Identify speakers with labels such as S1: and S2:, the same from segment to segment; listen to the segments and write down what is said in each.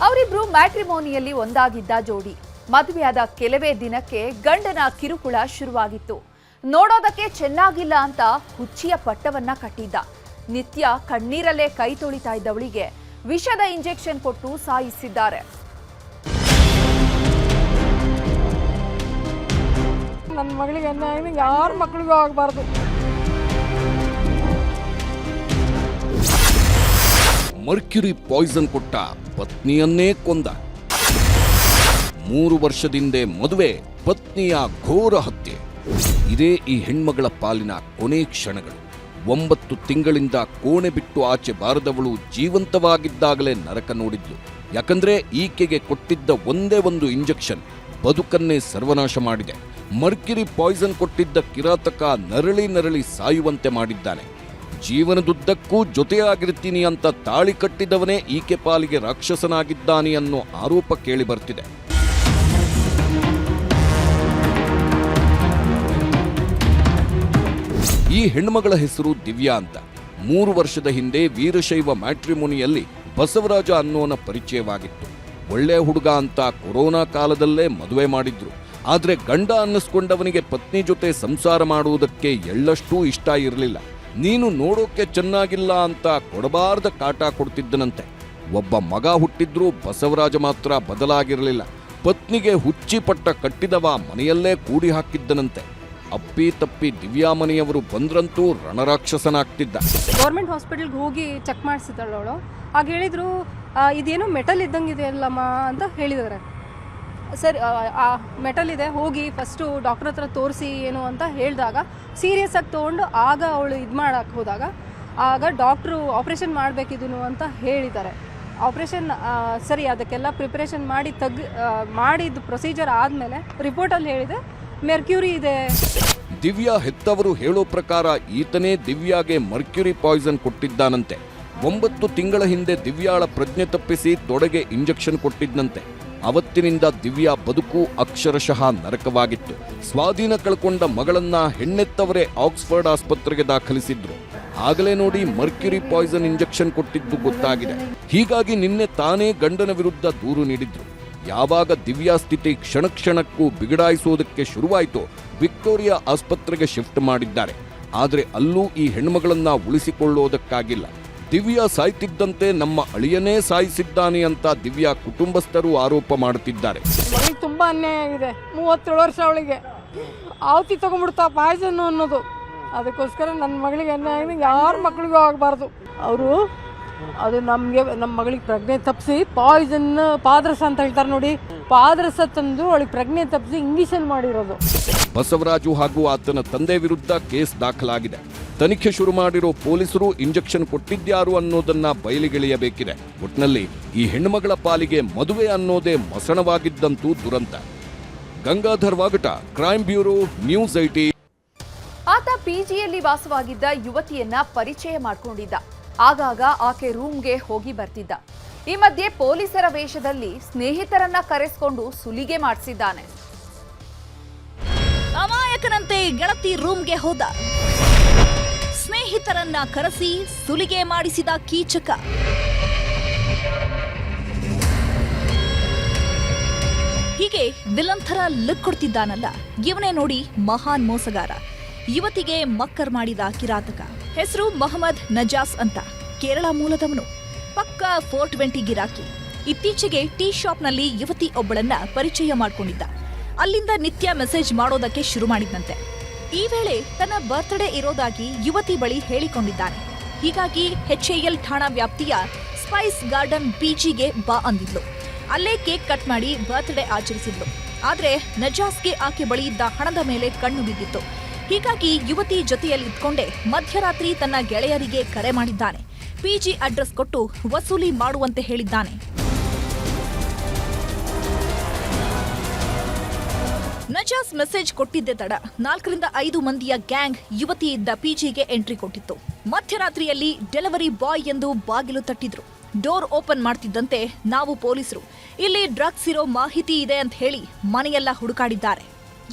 S1: ಅವರಿಬ್ರು ಮ್ಯಾಟ್ರಿಮೋನಿಯಲ್ಲಿ ಒಂದಾಗಿದ್ದ ಜೋಡಿ. ಮದುವೆಯಾದ ಕೆಲವೇ ದಿನಕ್ಕೆ ಗಂಡನ ಕಿರುಕುಳ ಶುರುವಾಗಿತ್ತು. ನೋಡೋದಕ್ಕೆ ಚೆನ್ನಾಗಿಲ್ಲ ಅಂತ ಹುಚ್ಚಿಯ ಪಟ್ಟವನ್ನ ಕಟ್ಟಿದ್ದ. ನಿತ್ಯ ಕಣ್ಣೀರಲ್ಲೇ ಕೈ ತೊಳಿತಾ ಇದ್ದವಳಿಗೆ ವಿಷದ ಇಂಜೆಕ್ಷನ್ ಕೊಟ್ಟು ಸಾಯಿಸಿದ್ದಾರೆ.
S2: ನನ್ನ ಮಗಳಿಗೆ ಯಾರ ಮಕ್ಕಳಿಗೂ ಆಗಬಾರ್ದು.
S3: ಮರ್ಕ್ಯುರಿ ಪಾಯ್ಸನ್ ಕೊಟ್ಟ ಪತ್ನಿಯನ್ನೇ ಕೊಂದ. 3 ವರ್ಷದಿಂದ ಮದುವೆ, ಪತ್ನಿಯ ಘೋರ ಹತ್ಯೆ. ಇದೇ ಈ ಹೆಣ್ಮಗಳ ಪಾಲಿನ ಕೊನೆ ಕ್ಷಣಗಳು. 9 ತಿಂಗಳಿಂದ ಕೋಣೆ ಬಿಟ್ಟು ಆಚೆ ಬಾರದವಳು ಜೀವಂತವಾಗಿದ್ದಾಗಲೇ ನರಕ ನೋಡಿದ್ಲು. ಯಾಕಂದ್ರೆ ಈಕೆಗೆ ಕೊಟ್ಟಿದ್ದ ಒಂದೇ ಒಂದು ಇಂಜೆಕ್ಷನ್ ಬದುಕನ್ನೇ ಸರ್ವನಾಶ ಮಾಡಿದೆ. ಮರ್ಕ್ಯುರಿ ಪಾಯ್ಸನ್ ಕೊಟ್ಟಿದ್ದ ಕಿರಾತಕ ನರಳಿ ಸಾಯುವಂತೆ ಮಾಡಿದ್ದಾನೆ. ಜೀವನದುದ್ದಕ್ಕೂ ಜೊತೆಯಾಗಿರ್ತೀನಿ ಅಂತ ತಾಳಿ ಕಟ್ಟಿದವನೇ ಈಕೆ ಪಾಲಿಗೆ ರಾಕ್ಷಸನಾಗಿದ್ದಾನೆ ಅನ್ನೋ ಆರೋಪ ಕೇಳಿ ಬರ್ತಿದೆ. ಈ ಹೆಣ್ಮಗಳ ಹೆಸರು ದಿವ್ಯಾ ಅಂತ. 3 ವರ್ಷದ ಹಿಂದೆ ವೀರಶೈವ ಮ್ಯಾಟ್ರಿಮೋನಿಯಲ್ಲಿ ಬಸವರಾಜ ಅನ್ನೋನ ಪರಿಚಯವಾಗಿತ್ತು. ಒಳ್ಳೆ ಹುಡುಗ ಅಂತ ಕೊರೋನಾ ಕಾಲದಲ್ಲೇ ಮದುವೆ ಮಾಡಿದ್ರು. ಆದ್ರೆ ಗಂಡ ಅನ್ನಿಸ್ಕೊಂಡವನಿಗೆ ಪತ್ನಿ ಜೊತೆ ಸಂಸಾರ ಮಾಡುವುದಕ್ಕೆ ಎಳ್ಳಷ್ಟೂ ಇಷ್ಟ ಇರಲಿಲ್ಲ. ನೀನು ನೋಡೋಕೆ ಚೆನ್ನಾಗಿಲ್ಲ ಅಂತ ಕೊಡಬಾರ್ದ ಕಾಟ ಕೊಡ್ತಿದ್ದನಂತೆ. ಒಬ್ಬ ಮಗ ಹುಟ್ಟಿದ್ರೂ ಬಸವರಾಜ ಮಾತ್ರ ಬದಲಾಗಿರಲಿಲ್ಲ. ಪತ್ನಿಗೆ ಹುಚ್ಚಿ ಪಟ್ಟ ಕಟ್ಟಿದವ ಮನೆಯಲ್ಲೇ ಕೂಡಿ ಹಾಕಿದ್ದನಂತೆ. ಅಪ್ಪಿ ತಪ್ಪಿ ದಿವ್ಯಾ ಮನೆಯವರು ಬಂದ್ರಂತೂ ರಣರಾಕ್ಷಸನಾಗ್ತಿದ್ದ.
S2: ಗೌರ್ಮೆಂಟ್ ಹಾಸ್ಪಿಟಲ್ಗೆ ಹೋಗಿ ಚೆಕ್ ಮಾಡಿಸಿದಳು ಅವಳು. ಆಗ ಹೇಳಿದ್ರು ಇದೇನೋ ಮೆಟಲ್ ಇದ್ದಂಗಿದೆ ಅಲ್ಲಮ್ಮ ಅಂತ ಹೇಳಿದ್ದಾರೆ. ಸರಿ, ಆ ಮೆಟಲ್ ಇದೆ, ಹೋಗಿ ಫಸ್ಟು ಡಾಕ್ಟರ್ ಹತ್ರ ತೋರಿಸಿ ಏನು ಅಂತ ಹೇಳಿದಾಗ ಸೀರಿಯಸ್ ಆಗಿ ತೊಗೊಂಡು ಆಗ ಅವಳು ಇದು ಮಾಡೋಕ್ಕೆ ಹೋದಾಗ ಆಗ ಡಾಕ್ಟ್ರು ಆಪ್ರೇಷನ್ ಮಾಡಬೇಕಿದನು ಅಂತ ಹೇಳಿದ್ದಾರೆ. ಆಪ್ರೇಷನ್ ಸರಿ, ಅದಕ್ಕೆಲ್ಲ ಪ್ರಿಪ್ರೇಷನ್ ಮಾಡಿ ಮಾಡಿದ್ದು ಪ್ರೊಸೀಜರ್ ಆದಮೇಲೆ ರಿಪೋರ್ಟಲ್ಲಿ ಹೇಳಿದೆ ಮೆರ್ಕ್ಯೂರಿ ಇದೆ.
S3: ದಿವ್ಯಾ ಹೆತ್ತವರು ಹೇಳೋ ಪ್ರಕಾರ ಈತನೇ ದಿವ್ಯಾಗೆ ಮರ್ಕ್ಯುರಿ ಪಾಯ್ಸನ್ ಕೊಟ್ಟಿದ್ದಾನಂತೆ. 9 ತಿಂಗಳ ಹಿಂದೆ ದಿವ್ಯಾಳ ಪ್ರಜ್ಞೆ ತಪ್ಪಿಸಿ ತೊಡೆಗೆ ಇಂಜೆಕ್ಷನ್ ಕೊಟ್ಟಿದ್ದಂತೆ. ಅವತ್ತಿನಿಂದ ದಿವ್ಯಾ ಬದುಕು ಅಕ್ಷರಶಃ ನರಕವಾಗಿತ್ತು. ಸ್ವಾಧೀನ ಕಳ್ಕೊಂಡ ಮಗಳನ್ನ ಹೆಣ್ಣೆತ್ತವರೇ ಆಕ್ಸ್ಫರ್ಡ್ ಆಸ್ಪತ್ರೆಗೆ ದಾಖಲಿಸಿದ್ರು. ಆಗಲೇ ನೋಡಿ ಮರ್ಕ್ಯುರಿ ಪಾಯ್ಸನ್ ಇಂಜೆಕ್ಷನ್ ಕೊಟ್ಟಿದ್ದು ಗೊತ್ತಾಗಿದೆ. ಹೀಗಾಗಿ ನಿನ್ನೆ ತಾನೇ ಗಂಡನ ವಿರುದ್ಧ ದೂರು ನೀಡಿದ್ರು. ಯಾವಾಗ ದಿವ್ಯಾ ಸ್ಥಿತಿ ಕ್ಷಣಕ್ಕೂ ಬಿಗಡಾಯಿಸೋದಕ್ಕೆ ಶುರುವಾಯಿತು, ವಿಕ್ಟೋರಿಯಾ ಆಸ್ಪತ್ರೆಗೆ ಶಿಫ್ಟ್ ಮಾಡಿದ್ದಾರೆ. ಆದರೆ ಅಲ್ಲೂ ಈ ಹೆಣ್ಮಗಳನ್ನ ಉಳಿಸಿಕೊಳ್ಳೋದಕ್ಕಾಗಿಲ್ಲ. ದಿವ್ಯಾ ಸಾಯ್ತಿದ್ದಂತೆ ನಮ್ಮ ಅಳಿಯನೇ ಸಾಯಿಸಿದ್ದಾನೆ ಅಂತ ದಿವ್ಯಾ ಕುಟುಂಬಸ್ಥರು ಆರೋಪ ಮಾಡುತ್ತಿದ್ದಾರೆ.
S2: ಮಗಳಿಗೆ ತುಂಬಾ ಅನ್ಯಾಯ ಆಗಿದೆ. 37 ವರ್ಷ ಅವಳಿಗೆ ಆವತಿ ತಗೊಂಡ್ಬಿಡ್ತಾ ಪಾಯ್ಸನ್ ಅನ್ನೋದು. ಅದಕ್ಕೋಸ್ಕರ ನನ್ನ ಮಗಳಿಗೆ ಅನ್ಯಾಯ ಆಗಿದೆ, ಯಾರ ಮಕ್ಕಳಿಗೂ ಆಗಬಾರ್ದು. ಅವರು ಅದು ನಮ್ಮ ಮಗಳಿಗೆ ಪ್ರಜ್ಞೆ ತಪ್ಪಿಸಿ ಪಾಯ್ಸನ್ ಪಾದರಸ ಅಂತ ಹೇಳ್ತಾರೆ ನೋಡಿ, ಪಾದರಸ ತಂದು ಅವಳಿಗೆ ಪ್ರಜ್ಞೆ ತಪ್ಪಿಸಿ ಇಂಜೆಕ್ಷನ್ ಮಾಡಿರೋದು.
S3: ಬಸವರಾಜು ಹಾಗೂ ಆತನ ತಂದೆ ವಿರುದ್ಧ ಕೇಸ್ ದಾಖಲಾಗಿದೆ. ತನಿಖೆ ಶುರು ಮಾಡಿರೋ ಪೊಲೀಸರು ಇಂಜೆಕ್ಷನ್ ಕೊಟ್ಟಿದ್ಯಾರು ಅನ್ನೋದನ್ನ ಬಯಲಿಗೆಳೆಯಬೇಕಿದೆ. ಒಟ್ನಲ್ಲಿ ಈ ಹೆಣ್ಮಗಳ ಪಾಲಿಗೆ ಮದುವೆ ಅನ್ನೋದೇ ಮಸಣವಾಗಿದ್ದಂತೂ ದುರಂತ. Gangadhar ವಾಗಟ, crime bureau, news 18.
S1: ಆತ ಪಿಜಿಯಲ್ಲಿ ವಾಸವಾಗಿದ್ದ ಯುವತಿಯನ್ನ ಪರಿಚಯ ಮಾಡಿಕೊಂಡಿದ್ದ. ಆಗಾಗ ಆಕೆ ರೂಮ್ಗೆ ಹೋಗಿ ಬರ್ತಿದ್ದ. ಈ ಮಧ್ಯೆ ಪೊಲೀಸರ ವೇಷದಲ್ಲಿ ಸ್ನೇಹಿತರನ್ನ ಕರೆಸಿಕೊಂಡು ಸುಲಿಗೆ ಮಾಡಿಸಿದ್ದಾನೆ.
S4: ಅಮಾಯಕನಂತೆ ಗೆಳತಿ ರೂಮ್ಗೆ ಹೋದ. ಸ್ನೇಹಿತರನ್ನ ಕರೆಸಿ ಸುಲಿಗೆ ಮಾಡಿಸಿದ ಕೀಚಕ. ಹೀಗೆ ವಿಲಂಥರ ಲುಕ್ ಕೊಡ್ತಿದ್ದಾನಲ್ಲ, ಇವನೇ ನೋಡಿ ಮಹಾನ್ ಮೋಸಗಾರ. ಯುವತಿಗೆ ಮಕ್ಕರ್ ಮಾಡಿದ ಕಿರಾತಕ. ಹೆಸರು ಮೊಹಮ್ಮದ್ ನಜಾಸ್ ಅಂತ. ಕೇರಳ ಮೂಲದವನು. ಪಕ್ಕ 420 ಗಿರಾಕಿ. ಇತ್ತೀಚೆಗೆ ಟೀ ಶಾಪ್ನಲ್ಲಿ ಯುವತಿ ಒಬ್ಬಳನ್ನ ಪರಿಚಯ ಮಾಡಿಕೊಂಡಿದ್ದ. ಅಲ್ಲಿಂದ ನಿತ್ಯ ಮೆಸೇಜ್ ಮಾಡೋದಕ್ಕೆ ಶುರು ಮಾಡಿದ್ನಂತೆ. ಈ ವೇಳೆ ತನ್ನ ಬರ್ತ್ಡೇ ಇರೋದಾಗಿ ಯುವತಿ ಬಳಿ ಹೇಳಿಕೊಂಡಿದ್ದಾನೆ. ಹೀಗಾಗಿ HAL ಠಾಣಾ ವ್ಯಾಪ್ತಿಯ ಸ್ಪೈಸ್ ಗಾರ್ಡನ್ ಪಿಜಿಗೆ ಬಾ ಅಂದಿದ್ಲು. ಅಲ್ಲೇ ಕೇಕ್ ಕಟ್ ಮಾಡಿ ಬರ್ತ್ಡೇ ಆಚರಿಸಿದ್ಲು. ಆದ್ರೆ ನಜಾಸ್ಗೆ ಆಕೆ ಬಳಿ ಇದ್ದ ಹಣದ ಮೇಲೆ ಕಣ್ಣು ಬಿದ್ದಿತ್ತು. ಹೀಗಾಗಿ ಯುವತಿ ಜೊತೆಯಲ್ಲಿ ಇದ್ಕೊಂಡೆ ಮಧ್ಯರಾತ್ರಿ ತನ್ನ ಗೆಳೆಯರಿಗೆ ಕರೆ ಮಾಡಿದ್ದಾನೆ. ಪಿಜಿ ಅಡ್ರೆಸ್ ಕೊಟ್ಟು ವಸೂಲಿ ಮಾಡುವಂತೆ ಹೇಳಿದ್ದಾನೆ. ನಜಾಸ್ ಮೆಸೇಜ್ ಕೊಟ್ಟಿದ್ದೆ ತಡ 4 ರಿಂದ 5 ಮಂದಿಯ ಗ್ಯಾಂಗ್ ಯುವತಿ ಇದ್ದ ಪಿಜಿಗೆ ಎಂಟ್ರಿ ಕೊಟ್ಟಿತ್ತು. ಮಧ್ಯರಾತ್ರಿಯಲ್ಲಿ ಡೆಲಿವರಿ ಬಾಯ್ ಎಂದು ಬಾಗಿಲು ತಟ್ಟಿದ್ರು. ಡೋರ್ ಓಪನ್ ಮಾಡ್ತಿದ್ದಂತೆ ನಾವು ಪೊಲೀಸರು, ಇಲ್ಲಿ ಡ್ರಗ್ಸ್ ಇರೋ ಮಾಹಿತಿ ಇದೆ ಅಂತ ಹೇಳಿ ಮನೆಯೆಲ್ಲ ಹುಡುಕಾಡಿದ್ದಾರೆ.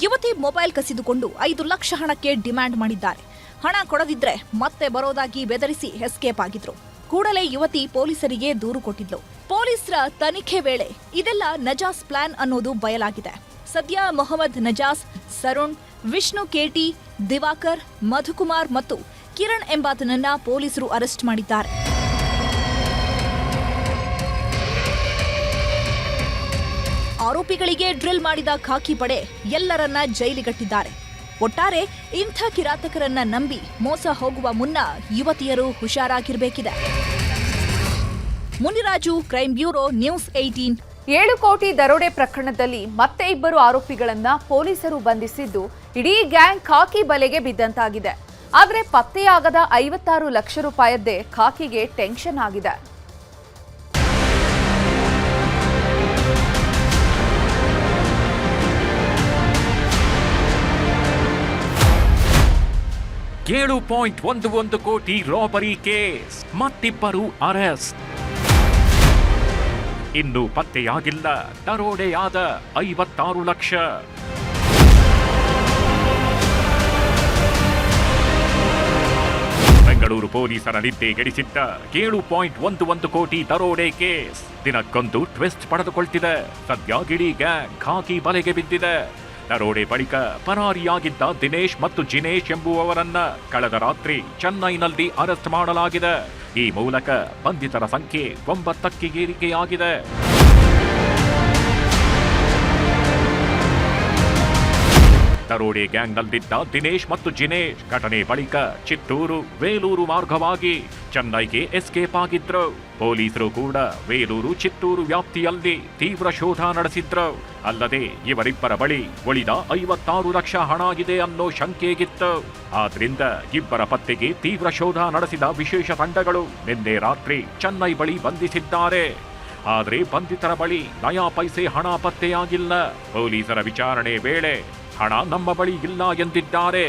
S4: ಯುವತಿ ಮೊಬೈಲ್ ಕಸಿದುಕೊಂಡು 5 ಲಕ್ಷ ಹಣಕ್ಕೆ ಡಿಮ್ಯಾಂಡ್ ಮಾಡಿದ್ದಾರೆ. ಹಣ ಕೊಡದಿದ್ರೆ ಮತ್ತೆ ಬರೋದಾಗಿ ಬೆದರಿಸಿ ಎಸ್ಕೇಪ್ ಆಗಿದ್ರು. ಕೂಡಲೇ ಯುವತಿ ಪೊಲೀಸರಿಗೆ ದೂರು ಕೊಟ್ಟಿದ್ಲು. ಪೊಲೀಸರ ತನಿಖೆ ವೇಳೆ ಇದೆಲ್ಲ ನಜಾಸ್ ಪ್ಲಾನ್ ಅನ್ನೋದು ಬಯಲಾಗಿದೆ. ಸದ್ಯ ಮೊಹಮ್ಮದ್ ನಜಾಸ್, ಸರುಣ್, ವಿಷ್ಣು ಕೇಟಿ, ದಿವಾಕರ್, ಮಧುಕುಮಾರ್ ಮತ್ತು ಕಿರಣ್ ಎಂಬಾತನನ್ನ ಪೊಲೀಸರು ಅರೆಸ್ಟ್ ಮಾಡಿದ್ದಾರೆ. ಆರೋಪಿಗಳಿಗೆ ಡ್ರಿಲ್ ಮಾಡಿದ ಖಾಕಿ ಪಡೆ ಎಲ್ಲರನ್ನ ಜೈಲಿಗಟ್ಟಿದ್ದಾರೆ. ಒಟ್ಟಾರೆ ಇಂಥ ಕಿರಾತಕರನ್ನ ನಂಬಿ ಮೋಸ ಹೋಗುವ ಮುನ್ನ ಯುವತಿಯರು ಹುಷಾರಾಗಿರಬೇಕಿದೆ. Muniraju, crime bureau, news 18.
S1: 7 ಕೋಟಿ ದರೋಡೆ ಪ್ರಕರಣದಲ್ಲಿ ಮತ್ತೆ 2 ಆರೋಪಿಗಳನ್ನ ಪೊಲೀಸರು ಬಂಧಿಸಿದ್ದು ಇಡೀ ಗ್ಯಾಂಗ್ ಖಾಕಿ ಬಲೆಗೆ ಬಿದ್ದಂತಾಗಿದೆ. ಆದರೆ ಪತ್ತೆಯಾಗದ 56 ಲಕ್ಷ ರೂಪಾಯದ್ದೇ ಖಾಕಿಗೆ ಟೆನ್ಷನ್ ಆಗಿದೆ.
S5: $7.11 ಕೋಟಿ ರಾಬರಿ ಕೇಸ್, ಮತ್ತಿಬ್ಬರು ಅರೆಸ್ಟ್. ಇನ್ನು ಪತ್ತೆಯಾಗಿಲ್ಲ ದರೋಡೆಯಾದ 56 ಲಕ್ಷ. ಬೆಂಗಳೂರು ಪೊಲೀಸರ ನಿದ್ದೆಗೆಡಿಸಿದ್ದ 7.11 ಕೋಟಿ ದರೋಡೆ ಕೇಸ್ ದಿನಕ್ಕೊಂದು ಟ್ವಿಸ್ಟ್ ಪಡೆದುಕೊಳ್ತಿದೆ. ಸದ್ಯ ಇಡೀ ಗ್ಯಾಂಗ್ ಖಾಕಿ ಬಲೆಗೆ ಬಿದ್ದಿದೆ. ದರೋಡೆ ಬಳಿಕ ಪರಾರಿಯಾಗಿದ್ದ ದಿನೇಶ್ ಮತ್ತು ಜಿನೇಶ್ ಎಂಬುವವರನ್ನ ಕಳೆದ ರಾತ್ರಿ ಚೆನ್ನೈನಲ್ಲಿ ಅರೆಸ್ಟ್ ಮಾಡಲಾಗಿದೆ. ಈ ಮೂಲಕ ಬಂಧಿತರ ಸಂಖ್ಯೆ 9ಕ್ಕೆ ಏರಿಕೆಯಾಗಿದೆ. ದರೋಡೆ ಗ್ಯಾಂಗ್ನಲ್ಲಿದ್ದ ದಿನೇಶ್ ಮತ್ತು ಜಿನೇಶ್ ಘಟನೆ ಬಳಿಕ ಚಿತ್ತೂರು, ವೇಲೂರು ಮಾರ್ಗವಾಗಿ ಚೆನ್ನೈಗೆ ಎಸ್ಕೇಪ್ ಆಗಿದ್ರು. ಪೊಲೀಸರು ಕೂಡ ವೇಲೂರು, ಚಿತ್ತೂರು ವ್ಯಾಪ್ತಿಯಲ್ಲಿ ತೀವ್ರ ಶೋಧ ನಡೆಸಿದ್ರು. ಅಲ್ಲದೆ ಇವರಿಬ್ಬರ ಬಳಿ ಉಳಿದ 56 ಲಕ್ಷ ಹಣ ಇದೆ ಅನ್ನೋ ಶಂಕೆಗಿತ್ತು. ಆದ್ರಿಂದ ಇಬ್ಬರ ಪತ್ತೆಗೆ ತೀವ್ರ ಶೋಧ ನಡೆಸಿದ ವಿಶೇಷ ತಂಡಗಳು ನಿನ್ನೆ ರಾತ್ರಿ ಚೆನ್ನೈ ಬಳಿ ಬಂಧಿಸಿದ್ದಾರೆ. ಆದರೆ ಬಂಧಿತರ ಬಳಿ ನಯಾ ಪೈಸೆ ಹಣ ಪತ್ತೆಯಾಗಿಲ್ಲ. ಪೊಲೀಸರ ವಿಚಾರಣೆ ವೇಳೆ ಹಣ ನಮ್ಮ ಬಳಿ ಇಲ್ಲ ಎಂದಿದ್ದಾರೆ.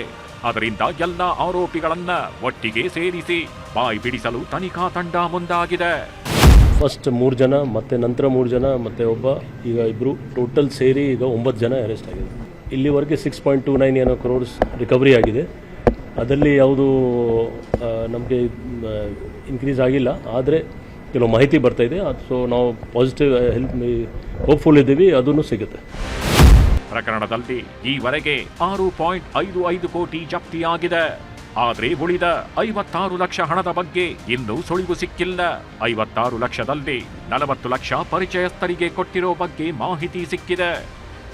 S5: ಅದರಿಂದ ಎಲ್ಲ ಆರೋಪಿಗಳನ್ನ ಒಟ್ಟಿಗೆ ಸೇರಿಸಿ ಬಾಯಿ ಬಿಡಿಸಲು ತನಿಖಾ ತಂಡ ಮುಂದಾಗಿದೆ.
S6: ಫಸ್ಟ್ 3 ಜನ, ಮತ್ತೆ ನಂತರ 3 ಜನ, ಮತ್ತೆ ಒಬ್ಬ, ಈಗ ಇಬ್ಬರು, ಟೋಟಲ್ ಸೇರಿ ಈಗ 9 ಜನ ಅರೆಸ್ಟ್ ಆಗಿದೆ. ಇಲ್ಲಿವರೆಗೆ 6.29 ಕ್ರೋರ್ಸ್ ರಿಕವರಿ ಆಗಿದೆ. ಅದರಲ್ಲಿ ಯಾವುದು ನಮಗೆ ಇನ್ಕ್ರೀಸ್ ಆಗಿಲ್ಲ, ಆದರೆ ಕೆಲವು ಮಾಹಿತಿ ಬರ್ತಾ ಇದೆ. ಸೊ ನಾವು ಪಾಸಿಟಿವ್ ಹೋಪ್ಫುಲ್ ಇದ್ದೀವಿ, ಅದನ್ನು ಸಿಗುತ್ತೆ.
S5: ಪ್ರಕರಣದಲ್ಲಿ ಈವರೆಗೆ 6.55 ಕೋಟಿ ಜಪ್ತಿಯಾಗಿದೆ. ಆದರೆ ಉಳಿದ 56 ಲಕ್ಷ ಹಣದ ಬಗ್ಗೆ ಇನ್ನೂ ಸುಳಿವು ಸಿಕ್ಕಿಲ್ಲ. 56 ಲಕ್ಷದಲ್ಲಿ 40 ಲಕ್ಷ ಪರಿಚಯಸ್ಥರಿಗೆ ಕೊಟ್ಟಿರೋ ಬಗ್ಗೆ ಮಾಹಿತಿ ಸಿಕ್ಕಿದೆ.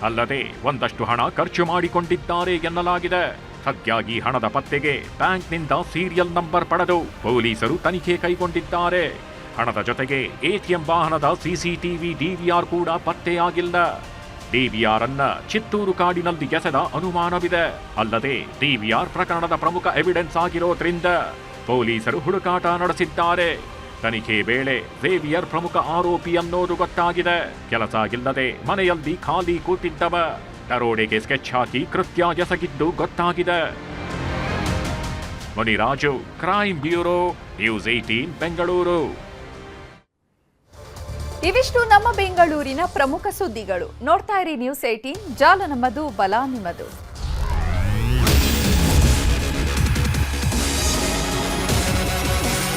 S5: ಅಲ್ಲದೆ ಒಂದಷ್ಟು ಹಣ ಖರ್ಚು ಮಾಡಿಕೊಂಡಿದ್ದಾರೆ ಎನ್ನಲಾಗಿದೆ. ಸದ್ಯ ಈ ಹಣದ ಪತ್ತೆಗೆ ಬ್ಯಾಂಕ್ನಿಂದ ಸೀರಿಯಲ್ ನಂಬರ್ ಪಡೆದು ಪೊಲೀಸರು ತನಿಖೆ ಕೈಗೊಂಡಿದ್ದಾರೆ. ಹಣದ ಜೊತೆಗೆ ಎಟಿಎಂ ವಾಹನದ ಸಿಸಿಟಿವಿ ಡಿವಿಆರ್ ಕೂಡ ಪತ್ತೆಯಾಗಿಲ್ಲ. ಡಿವಿಆರ್ ಅನ್ನ ಚಿತ್ತೂರು ಕಾಡಿನಲ್ಲಿ ಎಸೆದ ಅನುಮಾನವಿದೆ. ಅಲ್ಲದೆ ಡಿವಿಆರ್ ಪ್ರಕರಣದ ಪ್ರಮುಖ ಎವಿಡೆನ್ಸ್ ಆಗಿರೋದ್ರಿಂದ ಪೊಲೀಸರು ಹುಡುಕಾಟ ನಡೆಸಿದ್ದಾರೆ. ತನಿಖೆ ವೇಳೆ ಝೇವಿಯರ್ ಪ್ರಮುಖ ಆರೋಪಿ ಅನ್ನೋದು ಗೊತ್ತಾಗಿದೆ. ಕೆಲಸ ಇಲ್ಲದೆ ಮನೆಯಲ್ಲಿ ಖಾಲಿ ಕೂತಿದ್ದವ ದರೋಡೆಗೆ ಸ್ಕೆಚ್ ಹಾಕಿ ಕೃತ್ಯ ಎಸಗಿದ್ದು ಗೊತ್ತಾಗಿದೆ. Muniraju, crime bureau, news 18 Bengaluru.
S1: ಇವಿಷ್ಟು ನಮ್ಮ ಬೆಂಗಳೂರಿನ ಪ್ರಮುಖ ಸುದ್ದಿಗಳು. ನೋಡ್ತಾ ಇರಿ ನ್ಯೂಸ್ 18, ಜಾಲ ನಮ್ಮದು, ಬಲ ನಿಮ್ಮದು.